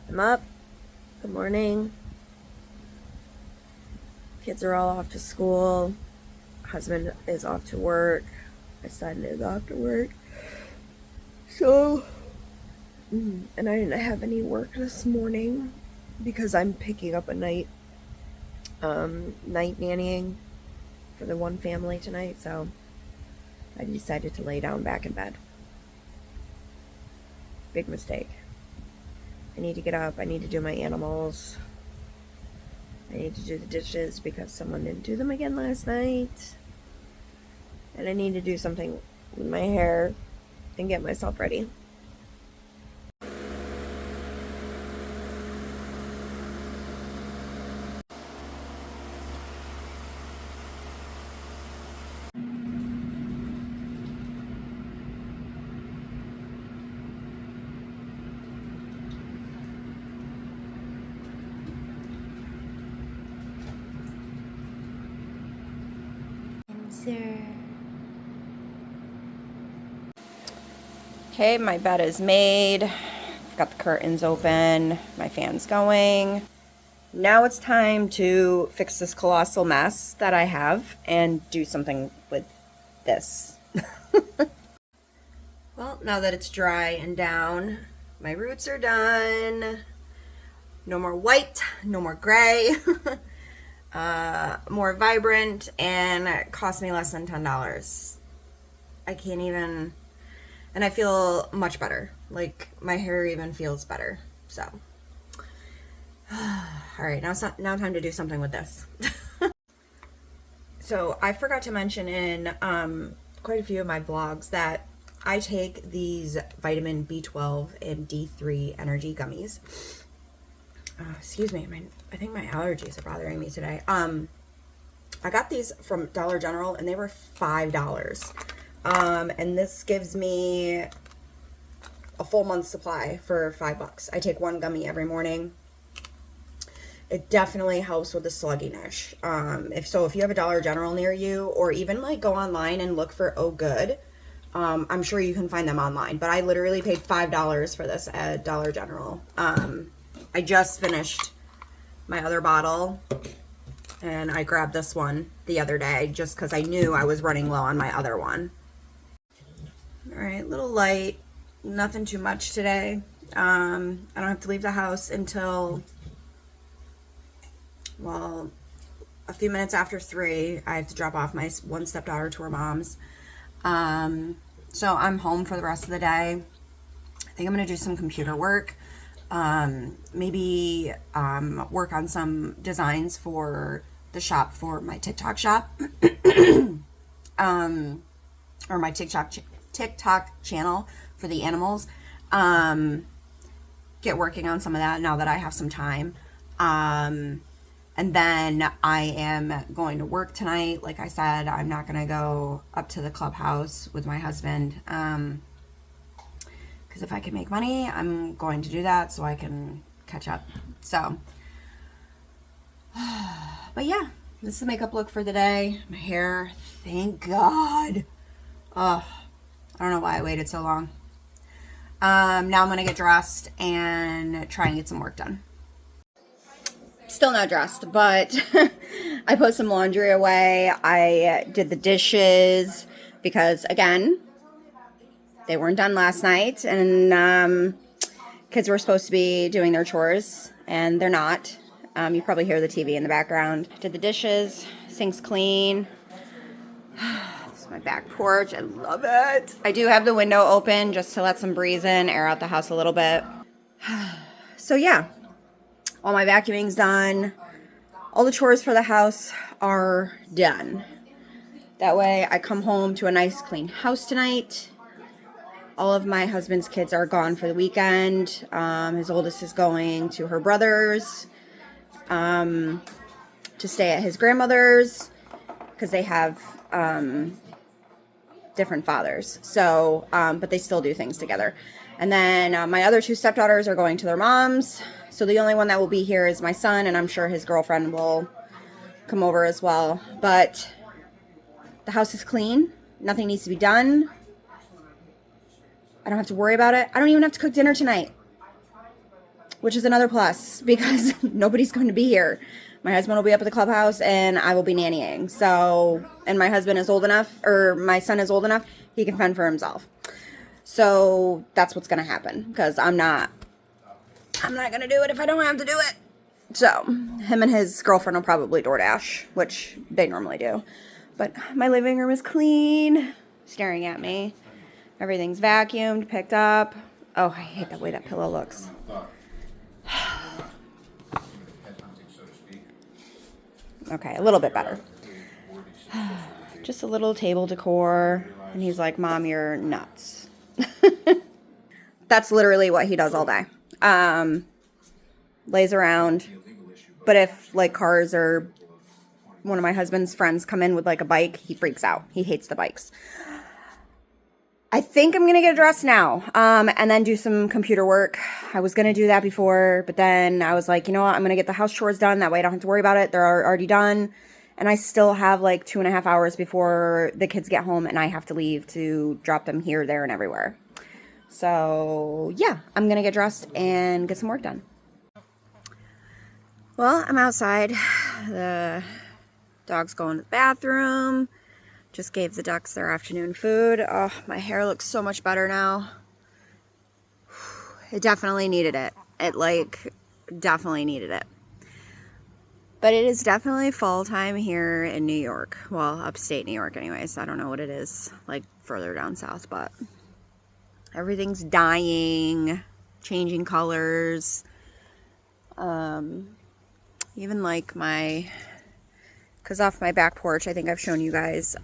I'm up. Good morning. Kids are all off to school. Husband is off to work. My son is off to work. So, and I didn't have any work this morning because I'm picking up a night nannying for the one family tonight. So I decided to lay down back in bed. Big mistake. I need to get up. I need to do my animals. I need to do the dishes because someone didn't do them again last night. And I need to do something with my hair and get myself ready. Okay, my bed is made. I've got the curtains open. My fan's going. Now it's time to fix this colossal mess that I have and do something with this. Well, now that it's dry and down, my roots are done. No more white, no more gray. More vibrant, and it cost me less than $10. I can't even, and I feel much better. Like my hair even feels better. So, all right, now time to do something with this. So I forgot to mention in quite a few of my vlogs that I take these vitamin B12 and D3 energy gummies. Excuse me, I think my allergies are bothering me today. I got these from Dollar General and they were $5. And this gives me a full month's supply for $5. I take one gummy every morning. It definitely helps with the slugginess. If you have a Dollar General near you, or even like go online and look for Oh Good, I'm sure you can find them online. But I literally paid $5 for this at Dollar General. I just finished my other bottle and I grabbed this one the other day just because I knew I was running low on my other one. All right, little light, nothing too much today. I don't have to leave the house until, well, a few minutes after 3. I have to drop off my one stepdaughter to her mom's. So I'm home for the rest of the day. I think I'm going to do some computer work. Maybe work on some designs for the shop for my TikTok shop. Or my TikTok channel for the animals. Get working on some of that now that I have some time. And then I am going to work tonight. Like I said, I'm not going to go up to the clubhouse with my husband. Because if I can make money, I'm going to do that so I can catch up. So, but yeah, this is the makeup look for the day. My hair, thank God. Oh, I don't know why I waited so long. Now I'm going to get dressed and try and get some work done. Still not dressed, but I put some laundry away. I did the dishes because, again, they weren't done last night, and kids were supposed to be doing their chores, and they're not. You probably hear the TV in the background. Did the dishes, sink's clean. This is my back porch. I love it. I do have the window open just to let some breeze in, air out the house a little bit. So yeah, all my vacuuming's done. All the chores for the house are done. That way I come home to a nice clean house tonight. All of my husband's kids are gone for the weekend. His oldest is going to her brother's to stay at his grandmother's because they have different fathers. So, but they still do things together. And then my other 2 stepdaughters are going to their mom's. So the only one that will be here is my son, and I'm sure his girlfriend will come over as well. But the house is clean. Nothing needs to be done. I don't have to worry about it. I don't even have to cook dinner tonight. which is another plus because nobody's going to be here. My husband will be up at the clubhouse and I will be nannying. So, and my husband is old enough, or my son is old enough, he can fend for himself. So that's what's going to happen because I'm not going to do it if I don't have to do it. So him and his girlfriend will probably DoorDash, which they normally do. But my living room is clean, staring at me. Everything's vacuumed, picked up. Oh, I hate the way that pillow looks. Okay, a little bit better. Just a little table decor. And he's like, Mom, you're nuts. That's literally what he does all day. Lays around. But if like cars or one of my husband's friends come in with like a bike, he freaks out. He hates the bikes. I think I'm going to get dressed now and then do some computer work. I was going to do that before, but then I was like, you know what? I'm going to get the house chores done. That way I don't have to worry about it. They're already done. And I still have like 2.5 hours before the kids get home and I have to leave to drop them here, there, and everywhere. So yeah, I'm going to get dressed and get some work done. Well, I'm outside. The dog's going to the bathroom. Just gave the ducks their afternoon food. Oh, my hair looks so much better now. It definitely needed it. It like definitely needed it. But it is definitely fall time here in New York. Well, upstate New York anyways. I don't know what it is like further down south, but everything's dying, changing colors. Even like because off my back porch, I think I've shown you guys,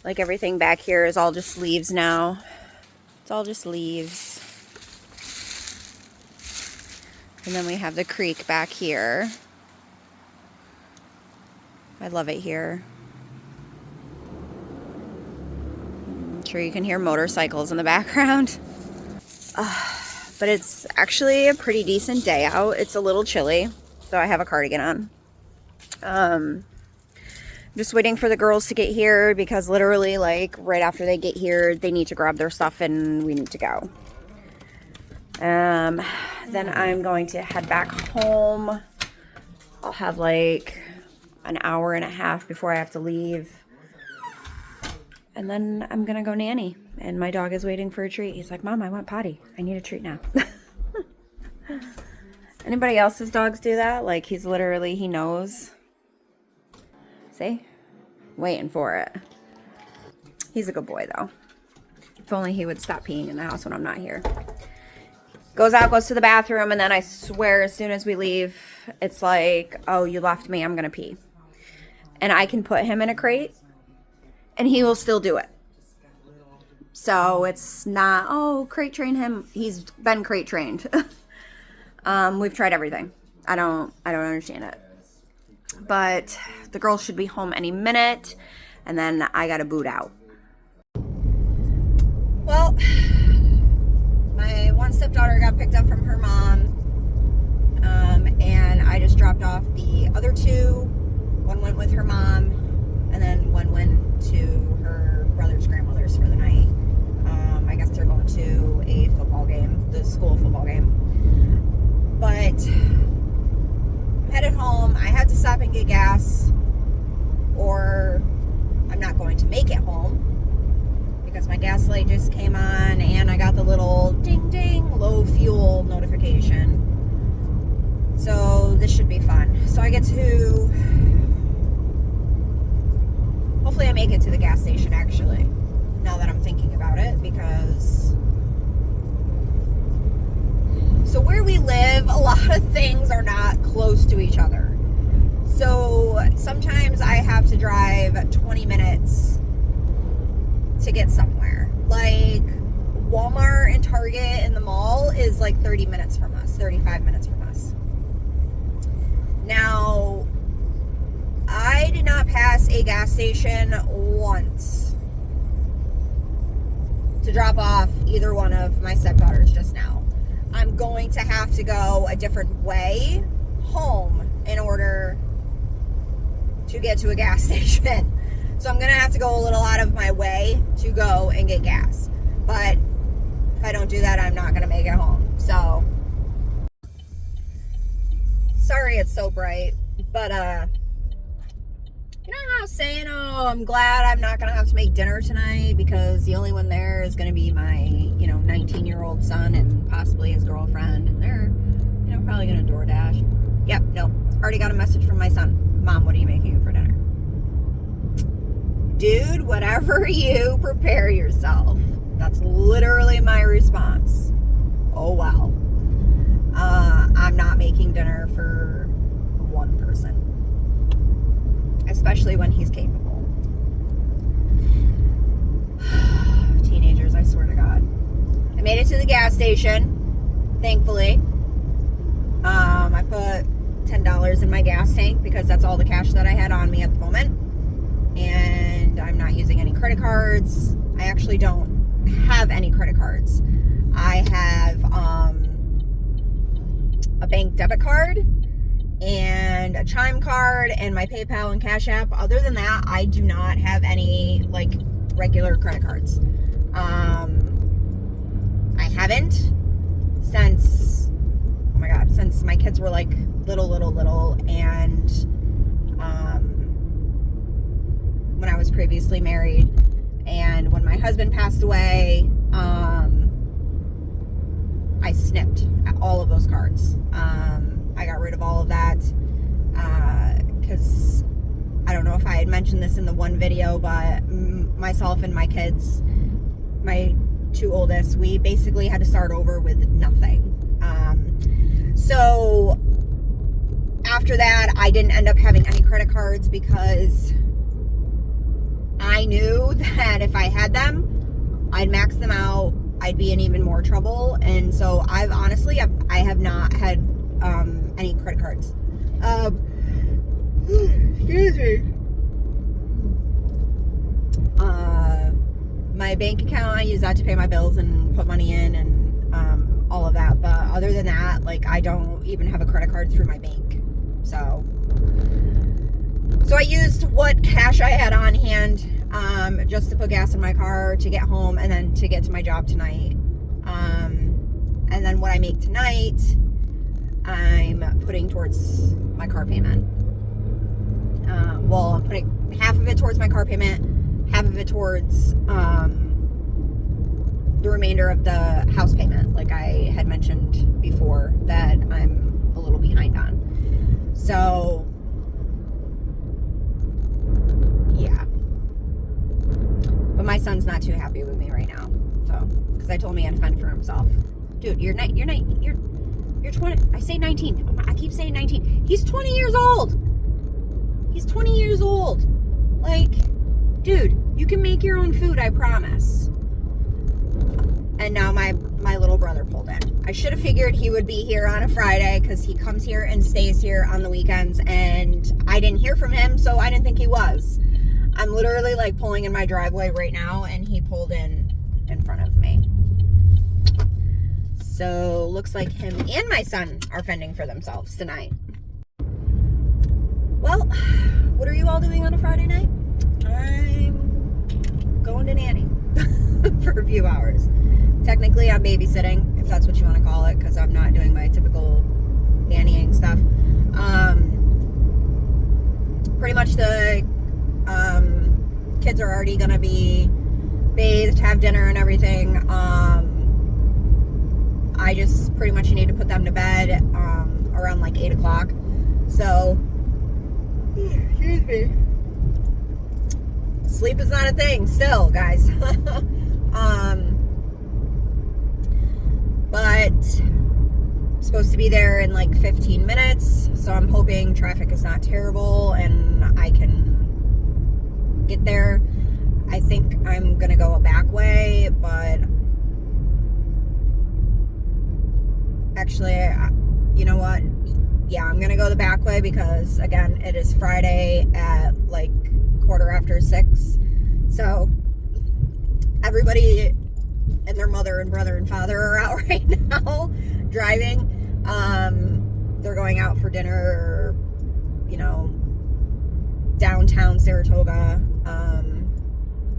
like everything back here is all just leaves now. It's all just leaves. And then we have the creek back here. I love it here. I'm sure you can hear motorcycles in the background. But it's actually a pretty decent day out. It's a little chilly, so I have a cardigan on. Just waiting for the girls to get here because literally like right after they get here, they need to grab their stuff and we need to go. Then I'm going to head back home. I'll have like an hour and a half before I have to leave. And then I'm going to go nanny. And my dog is waiting for a treat. He's like, Mom, I want potty. I need a treat now. Anybody else's dogs do that? Like he's literally, he knows. See? Waiting for it. He's a good boy though. If only he would stop peeing in the house when I'm not here. Goes out, goes to the bathroom, and then I swear as soon as we leave, it's like, oh, you left me, I'm going to pee. And I can put him in a crate, and he will still do it. So it's not, oh, crate train him. He's been crate trained. We've tried everything. I don't understand it. But the girls should be home any minute, and then I got to boot out. Well, my one stepdaughter got picked up from her mom, and I just dropped off the other two. One went with her mom, and then one went to her brother's grandmother's for the night. I guess they're going to a football game, the school football game. But I'm headed home. I had to stop and get gas, or I'm not going to make it home because my gas light just came on and I got the little ding ding low fuel notification. So this should be fun. So I get to, hopefully I make it to the gas station actually, now that I'm thinking about it, because so where we live, a lot of things are not close to each other. So sometimes I have to drive 20 minutes to get somewhere. Like Walmart and Target and the mall is like 30 minutes from us, 35 minutes from us. Now, I did not pass a gas station once to drop off either one of my stepdaughters just now. I'm going to have to go a different way home in order to get to a gas station. So I'm going to have to go a little out of my way to go and get gas. But if I don't do that, I'm not going to make it home. So it's so bright. But, you know how I was saying, oh, I'm glad I'm not going to have to make dinner tonight because the only one there is going to be my, 19-year-old son and possibly his girlfriend. And they're, probably going to DoorDash. Yep, no. Already got a message from my son. Mom, what are you making for dinner? Dude, whatever you prepare yourself. That's literally my response. Oh, well. I'm not making dinner for one person. Especially when he's capable. Teenagers, I swear to God. I made it to the gas station, thankfully. I put $10 in my gas tank because that's all the cash that I had on me at the moment. And I'm not using any credit cards. I actually don't have any credit cards. I have a bank debit card and a Chime card and my PayPal and Cash App. Other than that, I do not have any regular credit cards. I haven't since, oh my God, since my kids were little, and when I was previously married, and when my husband passed away, I snipped all of those cards. I got rid of all of that because I don't know if I had mentioned this in the one video, but myself and my kids, my two oldest, we basically had to start over with nothing. So after that, I didn't end up having any credit cards because I knew that if I had them, I'd max them out. I'd be in even more trouble. And so I have not had any credit cards. Excuse me. My bank account, I use that to pay my bills and put money in and all of that. But other than that, I don't even have a credit card through my bank. So I used what cash I had on hand just to put gas in my car to get home and then to get to my job tonight. And then what I make tonight, I'm putting towards my car payment. I'm putting half of it towards my car payment, half of it towards the remainder of the house payment, like I had mentioned before, that I'm a little behind on. So, yeah. But my son's not too happy with me right now. So, because I told him he had to fend for himself. Dude, you're 20. I say 19. I keep saying 19. He's 20 years old. He's 20 years old. Dude, you can make your own food, I promise. And now my little brother pulled in. I should have figured he would be here on a Friday because he comes here and stays here on the weekends, and I didn't hear from him, so I didn't think he was. I'm literally pulling in my driveway right now, and he pulled in front of me. So looks like him and my son are fending for themselves tonight. Well, what are you all doing on a Friday night? I'm going to nanny for a few hours. Technically, I'm babysitting, if that's what you want to call it, because I'm not doing my typical nannying stuff. Pretty much the kids are already going to be bathed, have dinner and everything. I just pretty much need to put them to bed around 8 o'clock. So, excuse me. Sleep is not a thing still, guys. But I'm supposed to be there in 15 minutes, so I'm hoping traffic is not terrible and I can get there. I think I'm gonna go a back way, but actually, you know what? Yeah, I'm gonna go the back way because, again, it is Friday at 6:15. So everybody and their mother and brother and father are out right now driving. They're going out for dinner, downtown Saratoga,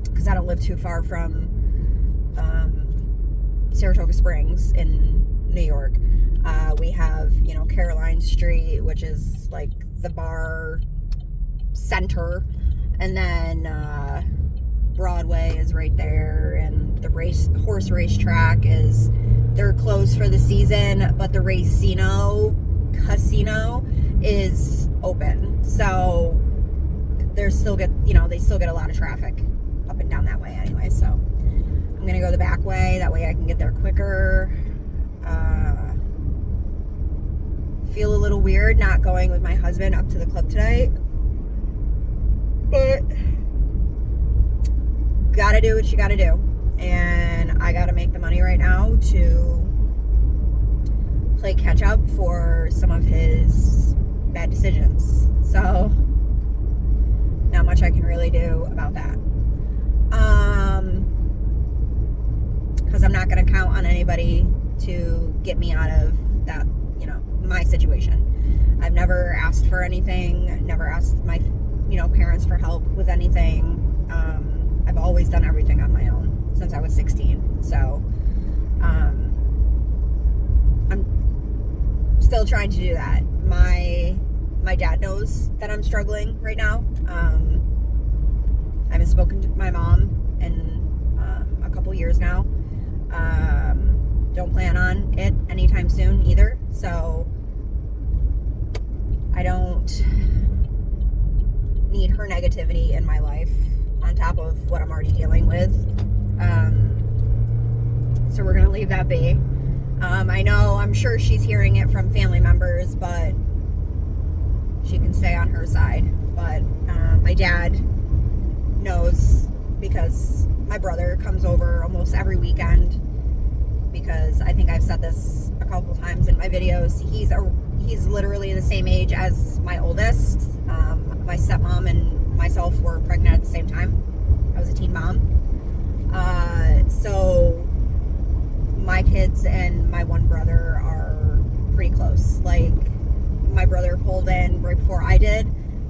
because I don't live too far from Saratoga Springs in New York. we have, you know, Caroline Street, which is like the bar center, and then Broadway is right there, and the horse racetrack is, they're closed for the season, but the casino is open, so they still get a lot of traffic up and down that way anyway. So I'm gonna go the back way, that way I can get there quicker. Feel a little weird not going with my husband up to the club tonight, but gotta do what you gotta do, and I gotta make the money right now to play catch up for some of his bad decisions. So not much I can really do about that, because I'm not gonna count on anybody to get me out of that, you know, my situation. I've never asked for anything, never asked my, you know, parents for help with anything. I've always done everything on my own since I was 16. So I'm still trying to do that. My dad knows that I'm struggling right now. I haven't spoken to my mom in a couple years now. Don't plan on it anytime soon either. So I don't need her negativity in my life on top of what I'm already dealing with. So we're gonna leave that be. I'm sure she's hearing it from family members, but she can stay on her side. But my dad knows, because my brother comes over almost every weekend, because I think I've said this a couple times in my videos. He's literally the same age as my oldest. My stepmom and myself were pregnant at the same time. I was a teen mom. So my kids and my one brother are pretty close. Like, my brother pulled in right before I did,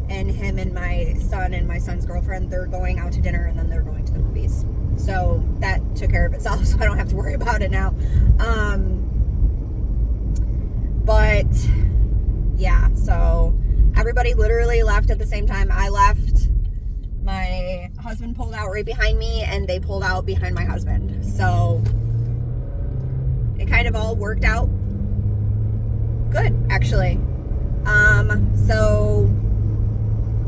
and him and my son's girlfriend, they're going out to dinner, and then they're going to the movies. So that took care of itself, so I don't have to worry about it now. But yeah, so everybody literally left at the same time I left. My husband pulled out right behind me, and they pulled out behind my husband. So it kind of all worked out good, actually. So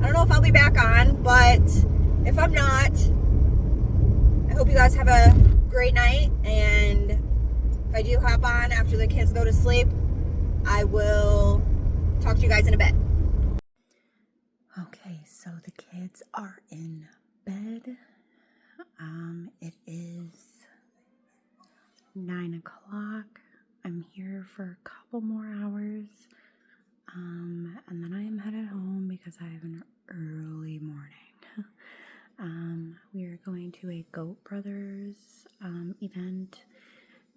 I don't know if I'll be back on, but if I'm not, I hope you guys have a great night, and if I do hop on after the kids go to sleep, I will talk to you guys in a bit. Okay, so the kids are in bed. It is 9 o'clock. I'm here for a couple more hours, and then I am headed home because I have an early morning. We are going to a Goat Brothers event.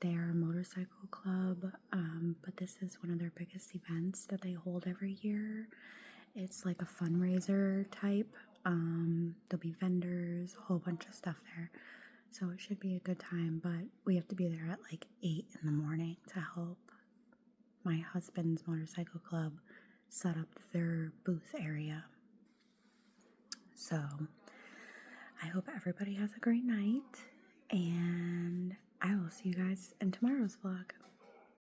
They are a motorcycle club, but this is one of their biggest events that they hold every year. It's like a fundraiser type. There'll be vendors, a whole bunch of stuff there. So it should be a good time, but we have to be there at like 8 in the morning to help my husband's motorcycle club set up their booth area. So I hope everybody has a great night, and I will see you guys in tomorrow's vlog.